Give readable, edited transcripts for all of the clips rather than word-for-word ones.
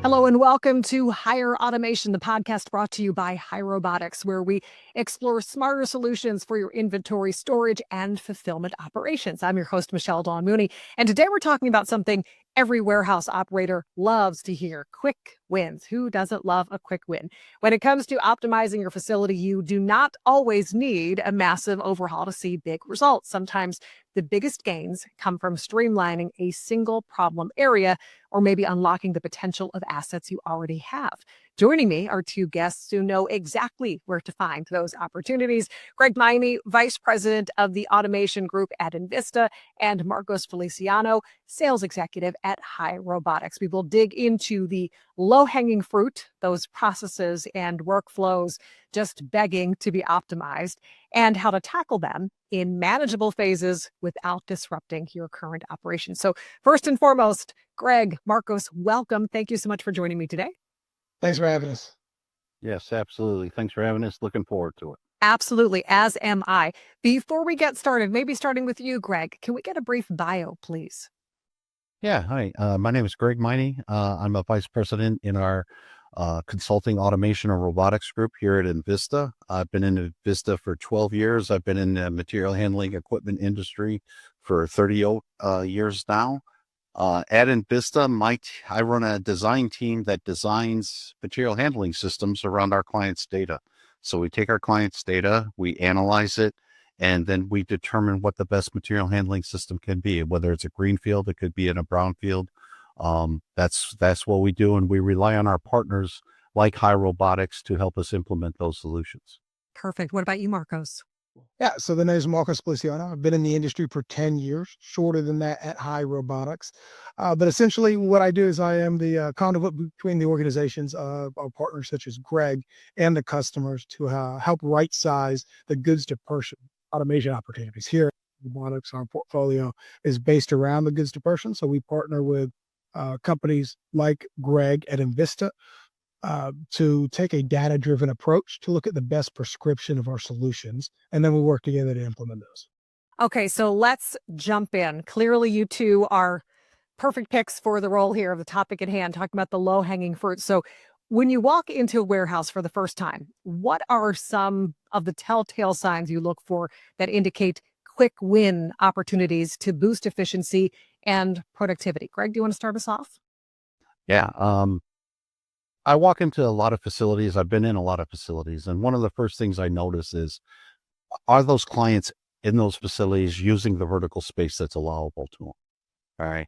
Hello and welcome to Hire Automation, the podcast brought to you by HiRobotics, where we explore smarter solutions for your inventory storage and fulfillment operations. I'm your host, Michelle Dawn Mooney, and today we're talking about something every warehouse operator loves to hear: quick wins. Who doesn't love a quick win? When it comes to optimizing your facility, you do not always need a massive overhaul to see big results. Sometimes the biggest gains come from streamlining a single problem area or maybe unlocking the potential of assets you already have. Joining me are two guests who know exactly where to find those opportunities: Greg Miney, Vice President of the Automation Group at Envista, and Marcos Feliciano, Sales Executive at HiRobotics. We will dig into the low-hanging fruit, those processes and workflows just begging to be optimized, and how to tackle them in manageable phases without disrupting your current operations. So first and foremost, Greg, Marcos, welcome. Thank you so much for joining me today. Thanks for having us. Yes, absolutely. Thanks for having us. Looking forward to it. Absolutely, as am I. Before we get started, maybe starting with you, Greg, can we get a brief bio, please? Yeah. Hi. My name is Greg Miney. I'm a vice president in our consulting automation and robotics group here at Envista. I've been in Envista for 12 years. I've been in the material handling equipment industry for 30 years now. At Envista, I run a design team that designs material handling systems around our clients' data. So we take our clients' data, we analyze it, and then we determine what the best material handling system can be. Whether it's a greenfield, it could be in a brownfield. That's what we do, and we rely on our partners like HiRobotics to help us implement those solutions. Perfect. What about you, Marcos? Yeah, so the name is Marcos Feliciano. I've been in the industry for 10 years, shorter than that at HiRobotics. But essentially what I do is I am the conduit between the organizations of our partners such as Greg and the customers to help right-size the goods to person automation opportunities. Here at Robotics, our portfolio is based around the goods to person. So we partner with companies like Greg at Envista to take a data-driven approach to look at the best prescription of our solutions, and then we work together to implement those. Okay, so let's jump in. Clearly, you two are perfect picks for the role here of the topic at hand, talking about the low-hanging fruit. So when you walk into a warehouse for the first time, what are some of the telltale signs you look for that indicate quick win opportunities to boost efficiency and productivity? Greg, do you want to start us off? Yeah. I walk into a lot of facilities. I've been in a lot of facilities, and one of the first things I notice is, are those clients in those facilities using the vertical space that's allowable to them? All right.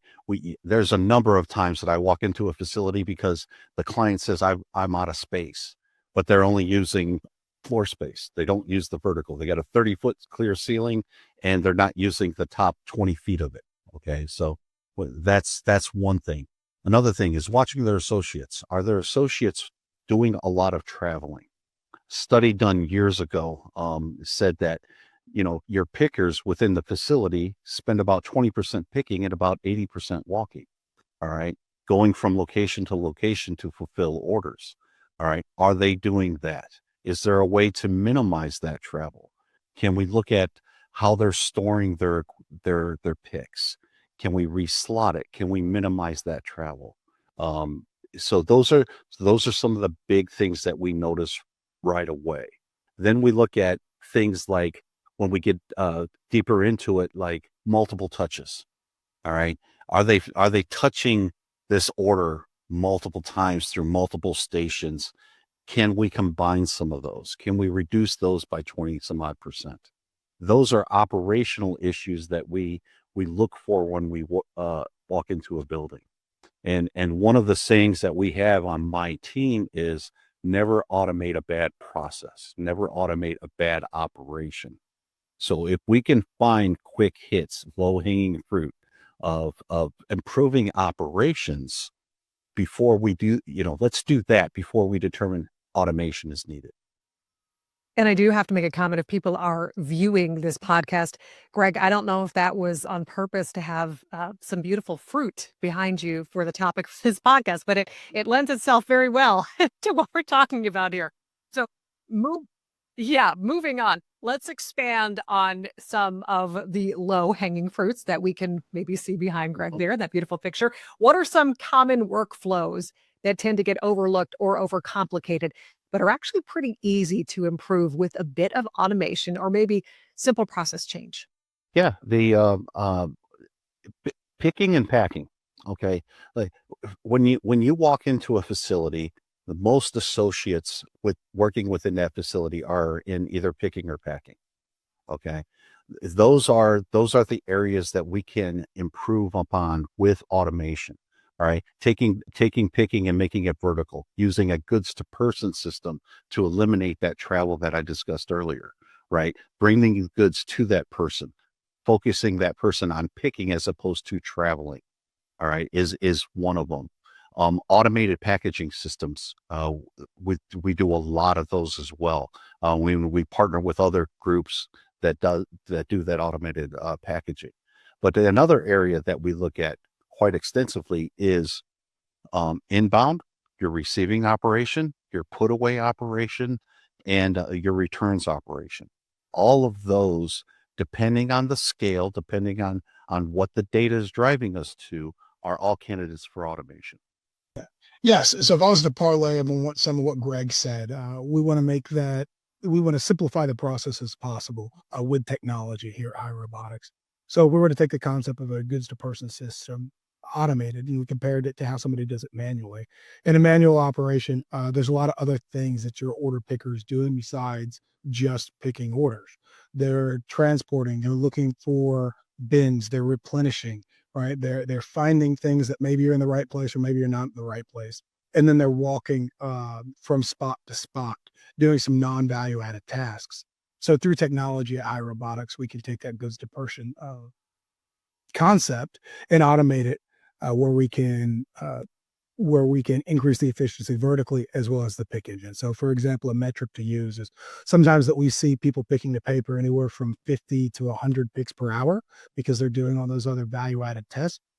There's a number of times that I walk into a facility because the client says I'm out of space, but they're only using floor space. They don't use the vertical. They got a 30-foot clear ceiling and they're not using the top 20 feet of it. Okay. So that's one thing. Another thing is watching their associates. Are their associates doing a lot of traveling? Study done years ago said that, your pickers within the facility spend about 20% picking and about 80% walking. All right. Going from location to location to fulfill orders. All right. Are they doing that? Is there a way to minimize that travel? Can we look at how they're storing their picks? Can we reslot it? Can we minimize that travel? So those are some of the big things that we notice right away. Then we look at things like, when we get deeper into it, like multiple touches. All right. Are they touching this order multiple times through multiple stations? Can we combine some of those? Can we reduce those by 20 some odd percent? Those are operational issues that we look for when we walk into a building. And one of the sayings that we have on my team is, never automate a bad process, never automate a bad operation. So if we can find quick hits, low-hanging fruit of improving operations before we do, let's do that before we determine automation is needed. And I do have to make a comment: if people are viewing this podcast, Greg, I don't know if that was on purpose to have some beautiful fruit behind you for the topic of this podcast, but it lends itself very well to what we're talking about here. So moving on. Let's expand on some of the low-hanging fruits that we can maybe see behind Greg there, that beautiful picture. What are some common workflows that tend to get overlooked or overcomplicated, but are actually pretty easy to improve with a bit of automation or maybe simple process change? Yeah, the picking and packing. Okay, like when you walk into a facility, the most associates with working within that facility are in either picking or packing. Okay, those are the areas that we can improve upon with automation. All right, taking picking and making it vertical, using a goods to person system to eliminate that travel that I discussed earlier. Right, bringing goods to that person, focusing that person on picking as opposed to traveling. All right, is one of them. Automated packaging systems. We do a lot of those as well. We partner with other groups that do that automated packaging. But another area that we look at quite extensively is inbound, your receiving operation, your put away operation, and your returns operation. All of those, depending on the scale, depending on what the data is driving us to, are all candidates for automation. Yes. So if I was to parlay on what some of what Greg said, we want to simplify the process as possible with technology here at iRobotics. So if we were to take the concept of a goods to person system automated and we compared it to how somebody does it manually. In a manual operation, there's a lot of other things that your order picker is doing besides just picking orders. They're transporting, they're looking for bins, they're replenishing, right? They're finding things that maybe you're in the right place or maybe you're not in the right place. And then they're walking from spot to spot, doing some non-value added tasks. So through technology at iRobotics, we can take that goods to person concept and automate it uh, where we can uh, where we can increase the efficiency vertically as well as the pick engine. So, for example, a metric to use is sometimes that we see people picking the paper anywhere from 50 to 100 picks per hour because they're doing all those other value added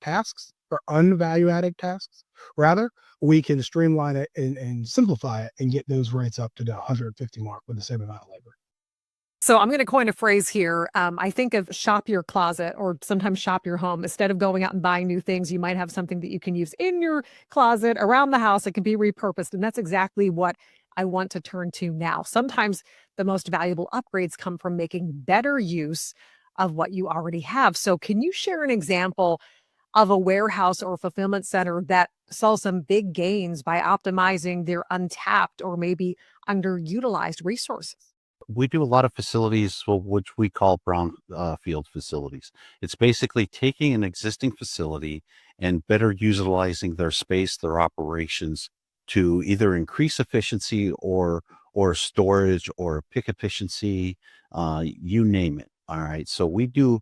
tasks or unvalue added tasks. Rather, we can streamline it and simplify it and get those rates up to the 150 mark with the same amount of labor. So I'm going to coin a phrase here. I think of shop your closet or sometimes shop your home. Instead of going out and buying new things, you might have something that you can use in your closet around the house. It can be repurposed. And that's exactly what I want to turn to now. Sometimes the most valuable upgrades come from making better use of what you already have. So can you share an example of a warehouse or fulfillment center that saw some big gains by optimizing their untapped or maybe underutilized resources? We do a lot of facilities, well, which we call brown field facilities. It's basically taking an existing facility and better utilizing their space, their operations to either increase efficiency or storage or pick efficiency, you name it. All right. So we do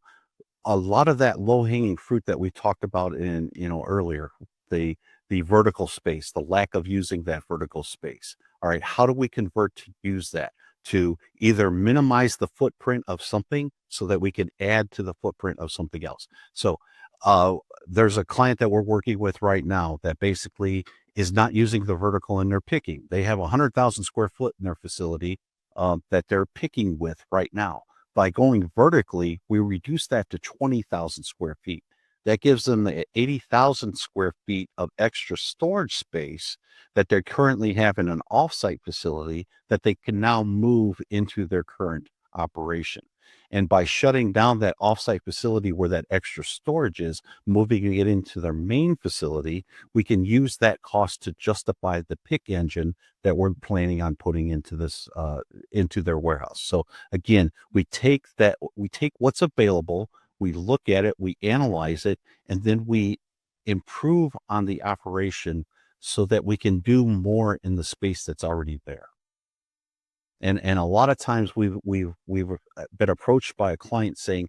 a lot of that low hanging fruit that we talked about in earlier, the the vertical space, the lack of using that vertical space. All right, how do we convert to use that to either minimize the footprint of something so that we can add to the footprint of something else? So uh, there's a client that we're working with right now that basically is not using the vertical in their picking. They have 100,000 square foot in their facility that they're picking with right now. By going vertically, we reduce that to 20,000 square feet. That gives them the 80,000 square feet of extra storage space that they currently have in an offsite facility that they can now move into their current operation. And by shutting down that offsite facility where that extra storage is, moving it into their main facility, we can use that cost to justify the pick engine that we're planning on putting into this into their warehouse. So again, we take what's available, we look at it, we analyze it, and then we improve on the operation so that we can do more in the space that's already there. And a lot of times we've been approached by a client saying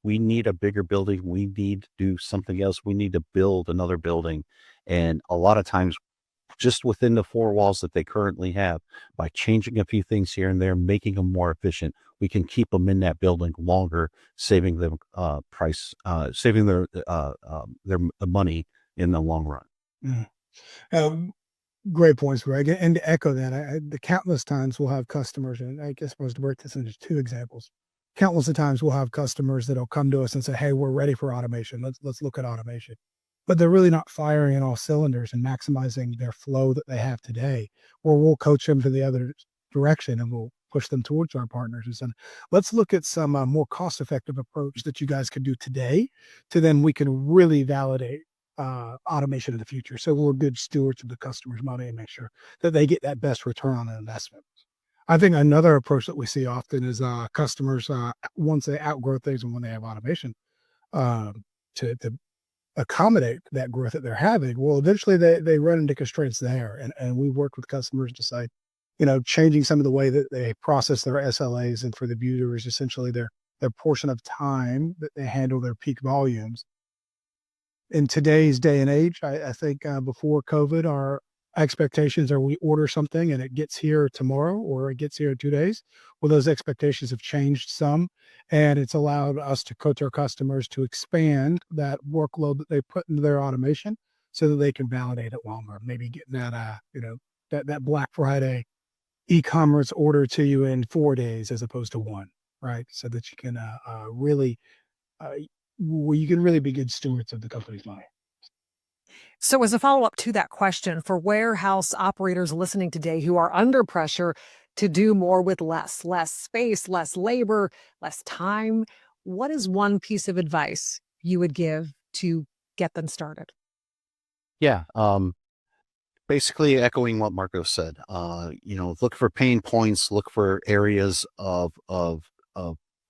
we need a bigger building, we need to do something else, we need to build another building. And a lot of times just within the four walls that they currently have, by changing a few things here and there, making them more efficient, we can keep them in that building longer, saving them saving their money in the long run. Mm. Um, Great points, Greg. And to echo that, the countless times we'll have customers, and I guess I was to break this into two examples. Countless of times we'll have customers that'll come to us and say, "Hey, we're ready for automation. Let's look at automation." but they're really not firing on all cylinders and maximizing their flow that they have today, or we'll coach them to the other direction and we'll push them towards our partners and say, let's look at some more cost-effective approach that you guys can do today to then we can really validate automation in the future. So we're good stewards of the customer's money and make sure that they get that best return on an investment. I think another approach that we see often is customers, once they outgrow things and when they have automation, to accommodate that growth that they're having, well, eventually they run into constraints there. And we work with customers to say, changing some of the way that they process their SLAs and for the viewers, essentially their portion of time that they handle their peak volumes. In today's day and age, I think before COVID, our expectations are we order something and it gets here tomorrow or it gets here in 2 days. Well, those expectations have changed some, and it's allowed us to coach our customers to expand that workload that they put into their automation so that they can validate it longer. Maybe getting that, that Black Friday e-commerce order to you in 4 days as opposed to 1, right? So that you can really, you can really be good stewards of the company's money. So, as a follow up to that question, for warehouse operators listening today who are under pressure to do more with less space, less labor, less time, what is one piece of advice you would give to get them started? Yeah. Basically echoing what Marco said, look for pain points, look for areas of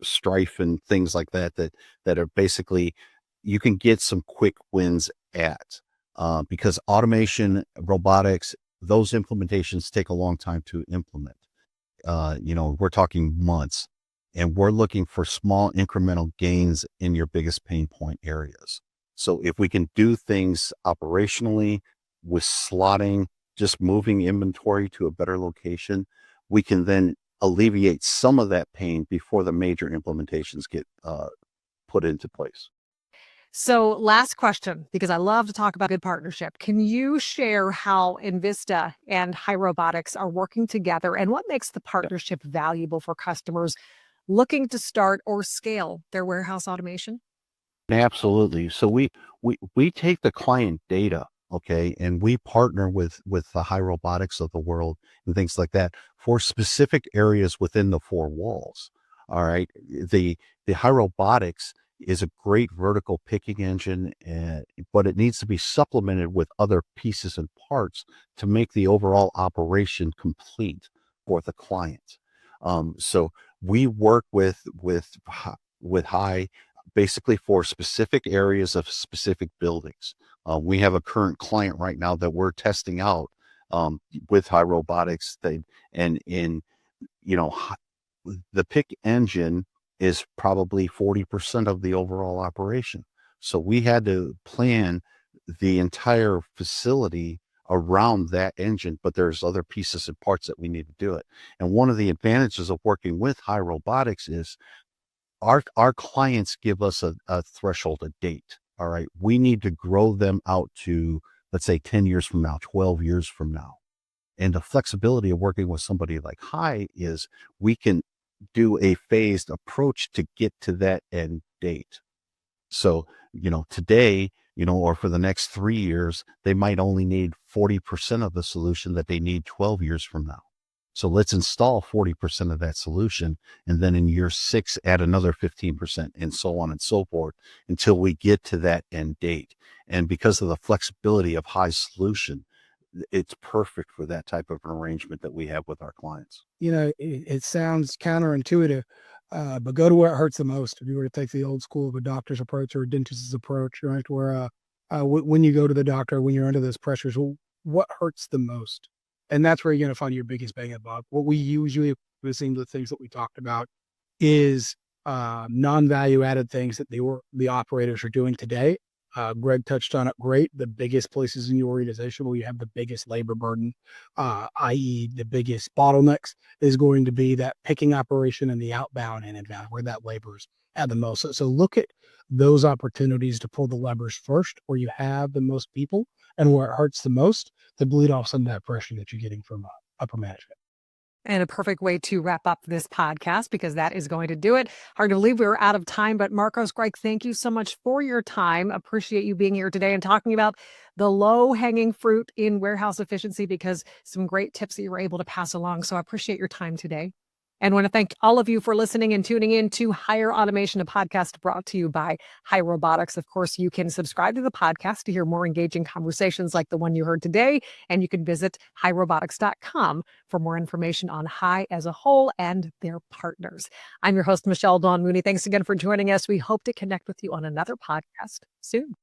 strife and things like that are basically you can get some quick wins at, because automation, robotics, those implementations take a long time to implement. We're talking months, and we're looking for small incremental gains in your biggest pain point areas. So if we can do things operationally with slotting, just moving inventory to a better location, we can then alleviate some of that pain before the major implementations get put into place. So, last question, because I love to talk about good partnership. Can you share how Envista and High Robotics are working together and what makes the partnership valuable for customers looking to start or scale their warehouse automation? Absolutely. So we take the client data, okay, and we partner with the High Robotics of the world and things like that for specific areas within the four walls. All right. The High Robotics is a great vertical picking engine, but it needs to be supplemented with other pieces and parts to make the overall operation complete for the client. So we work with High basically for specific areas of specific buildings. We have a current client right now that we're testing out with High Robotics. The pick engine is probably 40% of the overall operation. So we had to plan the entire facility around that engine, but there's other pieces and parts that we need to do it. And one of the advantages of working with High Robotics is our clients give us a threshold, a date. All right. We need to grow them out to, let's say, 10 years from now, 12 years from now. And the flexibility of working with somebody like High is we can do a phased approach to get to that end date. So, today, or for the next 3 years, they might only need 40% of the solution that they need 12 years from now. So let's install 40% of that solution. And then in year 6, add another 15% and so on and so forth until we get to that end date. And because of the flexibility of High solution, it's perfect for that type of an arrangement that we have with our clients. It sounds counterintuitive, but go to where it hurts the most. If you were to take the old school of a doctor's approach or a dentist's approach, right, where when you go to the doctor, when you're under those pressures, what hurts the most? And that's where you're going to find your biggest bang in the buck. What we usually, the things that we talked about, is non-value added things that the operators are doing today. Greg touched on it great. The biggest places in your organization where you have the biggest labor burden, i.e. the biggest bottlenecks, is going to be that picking operation and the outbound and inbound where that labor is at the most. So look at those opportunities to pull the levers first where you have the most people and where it hurts the most to bleed off some of that pressure that you're getting from upper management. And a perfect way to wrap up this podcast, because that is going to do it. Hard to believe we were out of time, but Marcos, Greg, thank you so much for your time. Appreciate you being here today and talking about the low-hanging fruit in warehouse efficiency, because some great tips that you were able to pass along. So I appreciate your time today. And want to thank all of you for listening and tuning in to Hire Automation, a podcast brought to you by Hire Robotics. Of course, you can subscribe to the podcast to hear more engaging conversations like the one you heard today. And you can visit highrobotics.com for more information on High as a whole and their partners. I'm your host, Michelle Dawn Mooney. Thanks again for joining us. We hope to connect with you on another podcast soon.